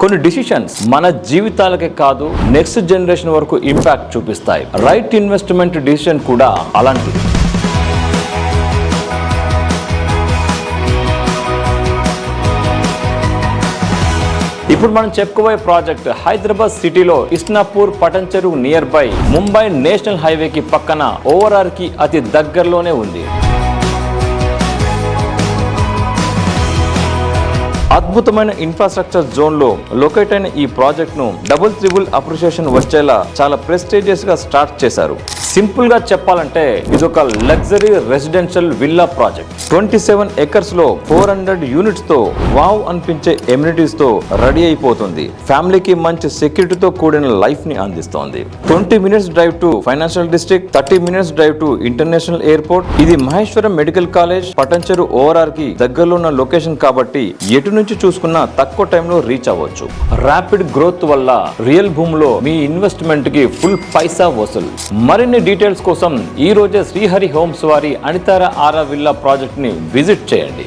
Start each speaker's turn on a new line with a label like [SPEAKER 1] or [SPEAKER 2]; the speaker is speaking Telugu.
[SPEAKER 1] కొన్ని డిసిషన్స్ మన జీవితాలకే కాదు నెక్స్ట్ జనరేషన్ వరకు ఇంపాక్ట్ చూపిస్తాయి. రైట్ ఇన్వెస్ట్మెంట్ డిసిషన్ కూడా అలాంటిది. ఇప్పుడు మనం చెప్పుకోబోయే ప్రాజెక్ట్ హైదరాబాద్ సిటీలో Isnapur Patancheru near by Mumbai national హైవేకి పక్కన ఓవరార్ కి అతి దగ్గరలోనే ఉంది. అద్భుతమైన ఇన్ఫ్రాస్ట్రక్చర్ జోన్ లో లొకేట్ అయిన ఈ ప్రాజెక్ట్ ను డబుల్ అప్రిషియేషన్ వచ్చేలా చాలా ప్రెస్టీజియస్ గా స్టార్ట్ చేశారు. సింపుల్ గా చెప్పాలంటే ఇదొక luxury residential villa project. 27 acres లో 400 యూనిట్స్ తో వావ్ అనిపించే ఎమ్యూనిటీస్ తో రెడీ అయిపోతుంది. ఫ్యామిలీకి మంచి సెక్యూరిటీతో కూడిన లైఫ్ ని అందిస్తోంది. 20 minutes drive to financial district, 30 minutes drive to international airport. ఇది Maheshwaram medical college Patancheru ORR కి దగ్గరలో ఉన్న లొకేషన్ కాబట్టి ఎటు నుంచి చూసుకున్నా తక్కువ టైంలో రీచ్ అవ్వచ్చు. ర్యాపిడ్ గ్రోత్ వల్ల రియల్ భూమిలో మీ ఇన్వెస్ట్మెంట్ కి ఫుల్ పైసా వసూలు. మరిన్ని డీటెయిల్స్ కోసం ఈ రోజే శ్రీహరి హోమ్స్ వారి అనితార ఆరా విల్లా ప్రాజెక్ట్ ని విజిట్ చేయండి.